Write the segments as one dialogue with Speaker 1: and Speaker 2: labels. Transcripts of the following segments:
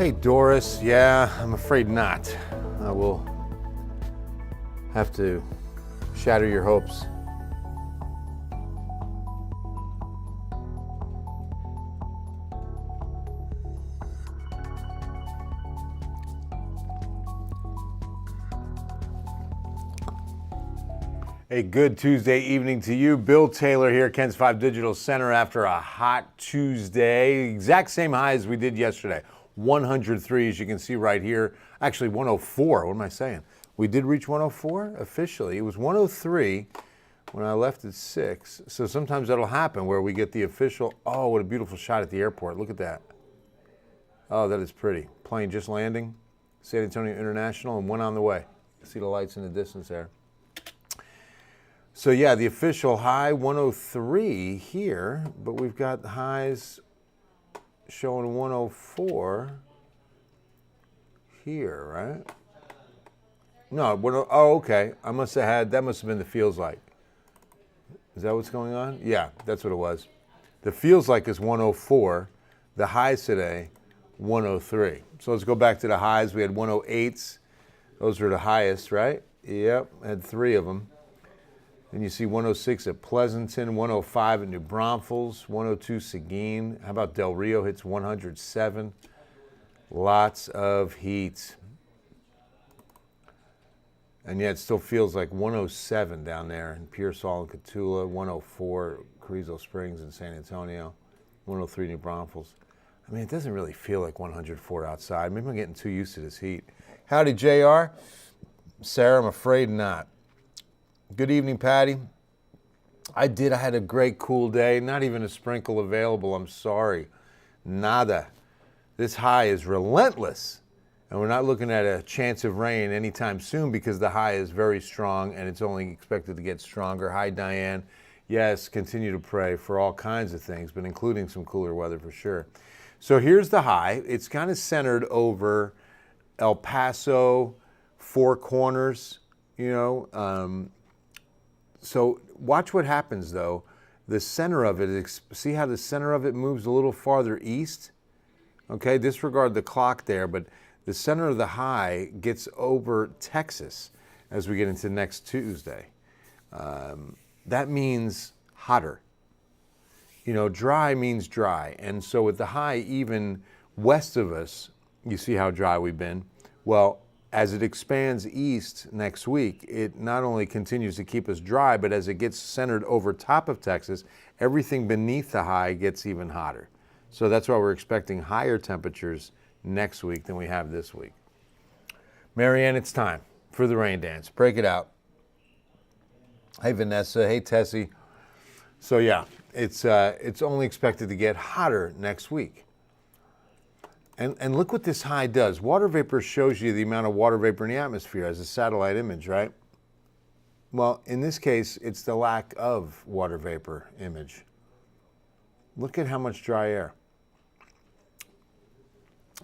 Speaker 1: Hey Doris, yeah, I'm afraid not. I will have to shatter your hopes. A good Tuesday evening to you. Bill Taylor here, Ken's 5 Digital Center after a hot Tuesday. Exact same high as we did yesterday. 103, as you can see right here. Actually, 104. What am I saying? We did reach 104 officially. It was 103 when I left at 6. So sometimes that'll happen where we get the official. Oh, what a beautiful shot at the airport. Look at that. Oh, that is pretty. Plane just landing. San Antonio International and one on the way. See the lights in the distance there. So yeah, the official high 103 here, but we've got highs showing 104 here, right? No, oh, okay. That must have been the feels like. Is that what's going on? Yeah, that's what it was. The feels like is 104. The highs today, 103. So let's go back to the highs. We had 108s. Those were the highest, right? Yep, had 3 of them. Then you see 106 at Pleasanton, 105 at New Braunfels, 102 Seguin. How about Del Rio hits 107? Lots of heat. And yet it still feels like 107 down there in Pearsall and Cotulla, 104 Carrizo Springs and San Antonio, 103 New Braunfels. I mean, it doesn't really feel like 104 outside. Maybe I'm getting too used to this heat. Howdy, JR. Sarah, I'm afraid not. Good evening, Patty. I had a great cool day. Not even a sprinkle available. I'm sorry. Nada. This high is relentless. And we're not looking at a chance of rain anytime soon because the high is very strong and it's only expected to get stronger. Hi, Diane. Yes, continue to pray for all kinds of things, but including some cooler weather for sure. So here's the high. It's kind of centered over El Paso, Four Corners, So watch what happens, though. The center of it, see how the center of it moves a little farther east? Okay, disregard the clock there, but the center of the high gets over Texas as we get into next Tuesday. That means hotter. Dry means dry. And so with the high even west of us, you see how dry we've been. Well, as it expands east next week, it not only continues to keep us dry, but as it gets centered over top of Texas, everything beneath the high gets even hotter. So that's why we're expecting higher temperatures next week than we have this week. Marianne, it's time for the rain dance. Break it out. Hey, Vanessa. Hey, Tessie. So yeah, it's only expected to get hotter next week. And look what this high does. Water vapor shows you the amount of water vapor in the atmosphere as a satellite image, right? Well, in this case, it's the lack of water vapor image. Look at how much dry air.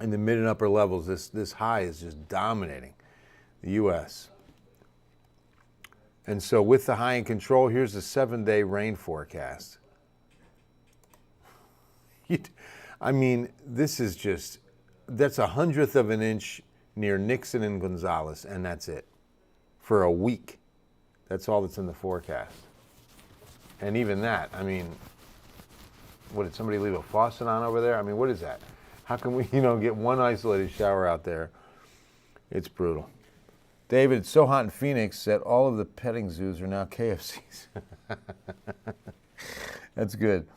Speaker 1: In the mid and upper levels, this high is just dominating the U.S. And so with the high in control, here's the 7-day rain forecast. I mean, this is just, that's 1/100th of an inch near Nixon and Gonzales, and that's it. For a week. That's all that's in the forecast. And even that, I mean, what, did somebody leave a faucet on over there? I mean, what is that? How can we, get one isolated shower out there? It's brutal. David, it's so hot in Phoenix that all of the petting zoos are now KFCs. That's good.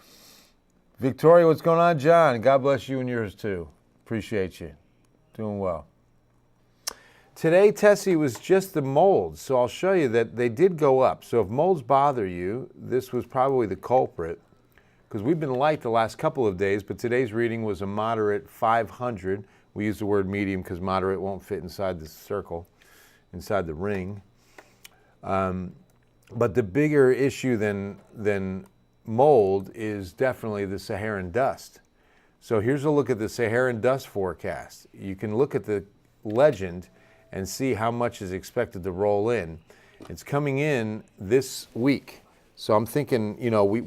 Speaker 1: Victoria, what's going on? John, God bless you and yours too. Appreciate you. Doing well. Today, Tessie, was just the molds, so I'll show you that they did go up. So if molds bother you, this was probably the culprit, because we've been light the last couple of days, but today's reading was a moderate 500. We use the word medium because moderate won't fit inside the circle, inside the ring. But the bigger issue than mold is definitely the Saharan dust. So here's a look at the Saharan dust forecast. You can look at the legend and see how much is expected to roll in. It's coming in this week. So I'm thinking,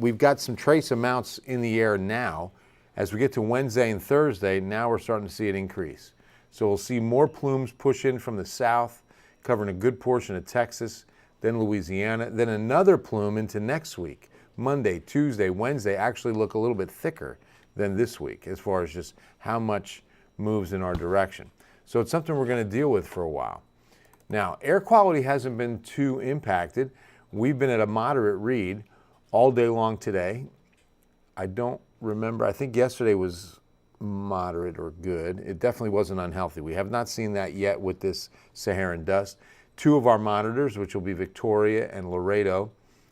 Speaker 1: we've got some trace amounts in the air now, As we get to Wednesday and Thursday, now we're starting to see it increase. So we'll see more plumes push in from the south, covering a good portion of Texas, then Louisiana, then another plume into next week. Monday, Tuesday, Wednesday actually look a little bit thicker than this week as far as just how much moves in our direction. So it's something we're going to deal with for a while. Now, air quality hasn't been too impacted. We've been at a moderate read all day long today. I don't remember. I think yesterday was moderate or good. It definitely wasn't unhealthy. We have not seen that yet with this Saharan dust. Two of our monitors, which will be Victoria and Laredo,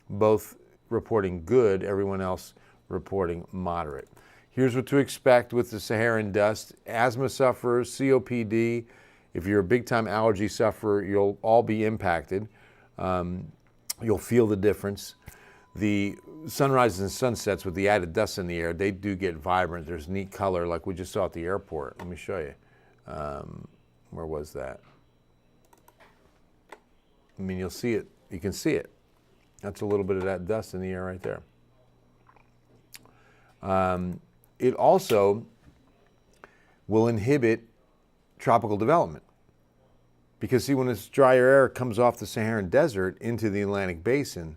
Speaker 1: both reporting good, everyone else reporting moderate. Here's what to expect with the Saharan dust. Asthma sufferers, COPD, if you're a big-time allergy sufferer, you'll all be impacted. You'll feel the difference. The sunrises and sunsets with the added dust in the air, they do get vibrant. There's neat color like we just saw at the airport. Let me show you. Where was that? I mean, you'll see it. You can see it. That's a little bit of that dust in the air right there. It also will inhibit tropical development. Because see, when this drier air comes off the Saharan desert into the Atlantic basin,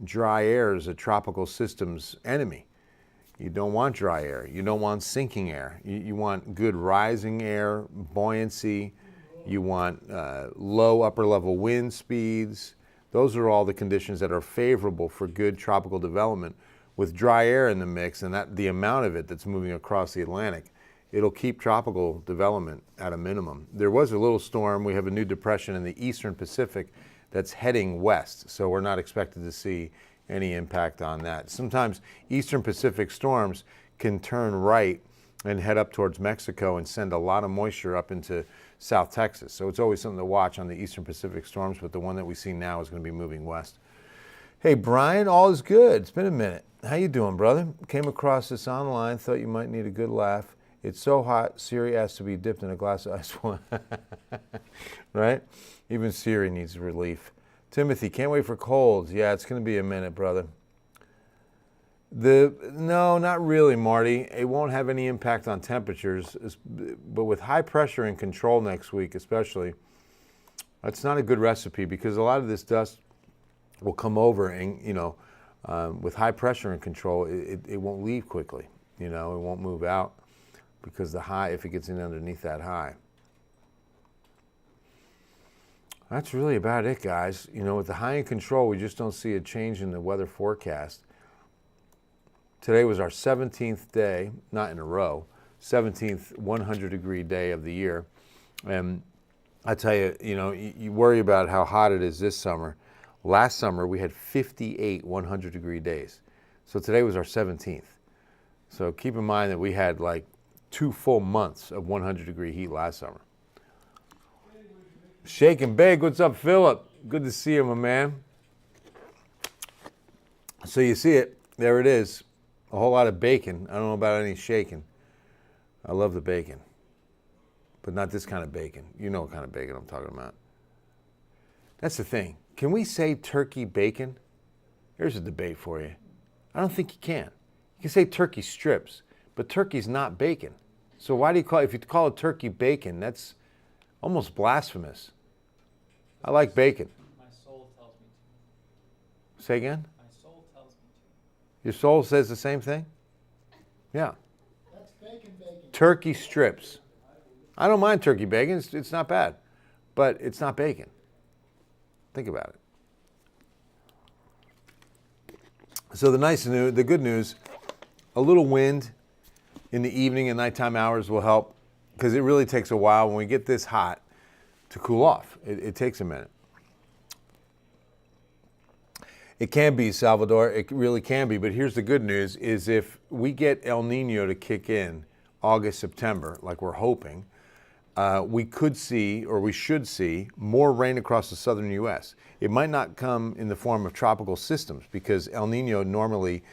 Speaker 1: dry air is a tropical system's enemy. You don't want dry air. You don't want sinking air. You want good rising air, buoyancy. You want low upper level wind speeds. Those are all the conditions that are favorable for good tropical development. With dry air in the mix and the amount of it that's moving across the Atlantic, it'll keep tropical development at a minimum. There was a little storm. We have a new depression in the eastern Pacific that's heading west, so we're not expected to see any impact on that. Sometimes eastern Pacific storms can turn right and head up towards Mexico and send a lot of moisture up into South Texas. So it's always something to watch on the eastern Pacific storms, but the one that we see now is going to be moving west. Hey, Brian, all is good. It's been a minute. How you doing, brother? Came across this online, thought you might need a good laugh. It's so hot, Siri has to be dipped in a glass of ice water. Right? Even Siri needs relief. Timothy, can't wait for colds. Yeah, it's going to be a minute, brother. No, not really, Marty. It won't have any impact on temperatures, but with high pressure and control next week especially, that's not a good recipe because a lot of this dust will come over and, with high pressure and control, it won't leave quickly. It won't move out because the high, if it gets in underneath that high. That's really about it, guys. With the high in control, we just don't see a change in the weather forecast. Today was our 17th day, not in a row, 17th 100-degree day of the year. And I tell you, you worry about how hot it is this summer. Last summer, we had 58 100-degree days. So today was our 17th. So keep in mind that we had like 2 full months of 100-degree heat last summer. Shake and bake. What's up, Philip? Good to see you, my man. So you see it. There it is. A whole lot of bacon. I don't know about any shaking. I love the bacon. But not this kind of bacon. You know what kind of bacon I'm talking about. That's the thing. Can we say turkey bacon? Here's a debate for you. I don't think you can. You can say turkey strips, but turkey's not bacon. So why do you call it, if you call it turkey bacon, that's almost blasphemous. I like bacon.
Speaker 2: My soul tells me to.
Speaker 1: Say again?
Speaker 2: My soul tells me to.
Speaker 1: Your soul says the same thing? Yeah.
Speaker 3: That's bacon.
Speaker 1: Turkey strips. I don't mind turkey bacon. It's not bad. But it's not bacon. Think about it. So the good news, a little wind in the evening and nighttime hours will help because it really takes a while when we get this hot to cool off. It takes a minute. It can be, Salvador. It really can be. But here's the good news is if we get El Nino to kick in August, September, like we're hoping, we could see, or we should see, more rain across the southern U.S. It might not come in the form of tropical systems because El Nino normally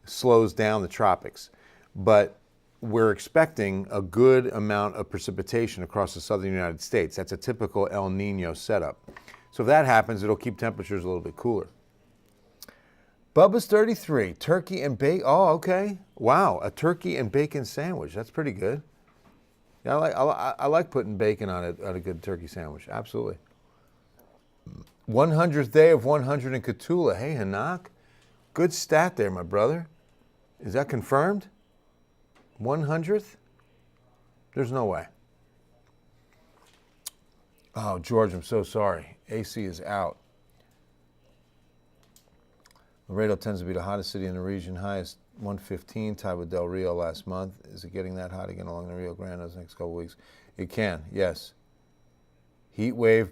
Speaker 1: slows down the tropics. But we're expecting a good amount of precipitation across the southern United States. That's a typical El Nino setup. So if that happens, it'll keep temperatures a little bit cooler. Bubba's 33, turkey and bacon. Oh, okay. Wow, a turkey and bacon sandwich. That's pretty good. Yeah, I like putting bacon on a good turkey sandwich. Absolutely. 100th day of 100 in Catula. Hey, Hanak. Good stat there, my brother. Is that confirmed? 100th? There's no way. Oh, George, I'm so sorry. AC is out. Laredo tends to be the hottest city in the region, highest 115, tied with Del Rio last month. Is it getting that hot again along the Rio Grande those next couple weeks? It can, yes. Heat wave,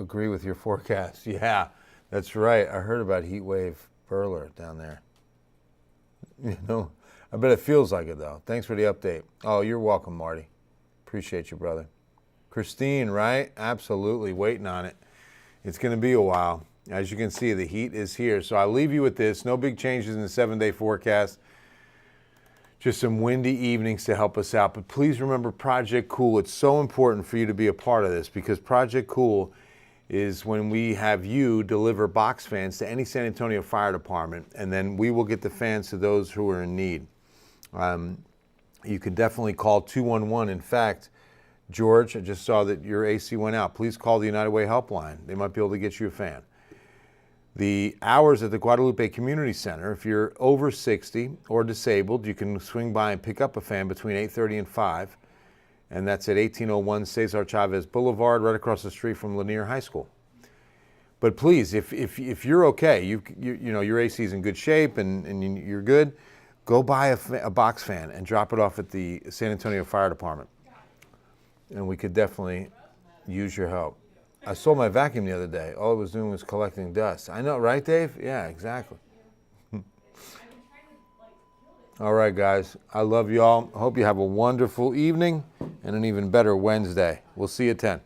Speaker 1: agree with your forecast. Yeah, that's right. I heard about heat wave Burler down there. You know, I bet it feels like it, though. Thanks for the update. Oh, you're welcome, Marty. Appreciate you, brother. Christine, right? Absolutely, waiting on it. It's going to be a while. As you can see, the heat is here. So I'll leave you with this. No big changes in the 7-day forecast. Just some windy evenings to help us out. But please remember Project Cool. It's so important for you to be a part of this because Project Cool is when we have you deliver box fans to any San Antonio Fire Department, and then we will get the fans to those who are in need. You can definitely call 211. In fact, George, I just saw that your AC went out. Please call the United Way helpline. They might be able to get you a fan. The hours at the Guadalupe Community Center, if you're over 60 or disabled, you can swing by and pick up a fan between 8:30 and 5. And that's at 1801 Cesar Chavez Boulevard, right across the street from Lanier High School. But please, if you're okay, you know your AC is in good shape and you're good, go buy a box fan and drop it off at the San Antonio Fire Department. And we could definitely use your help. I sold my vacuum the other day. All it was doing was collecting dust. I know, right, Dave? Yeah, exactly. All right, guys. I love you all. I hope you have a wonderful evening and an even better Wednesday. We'll see you at 10.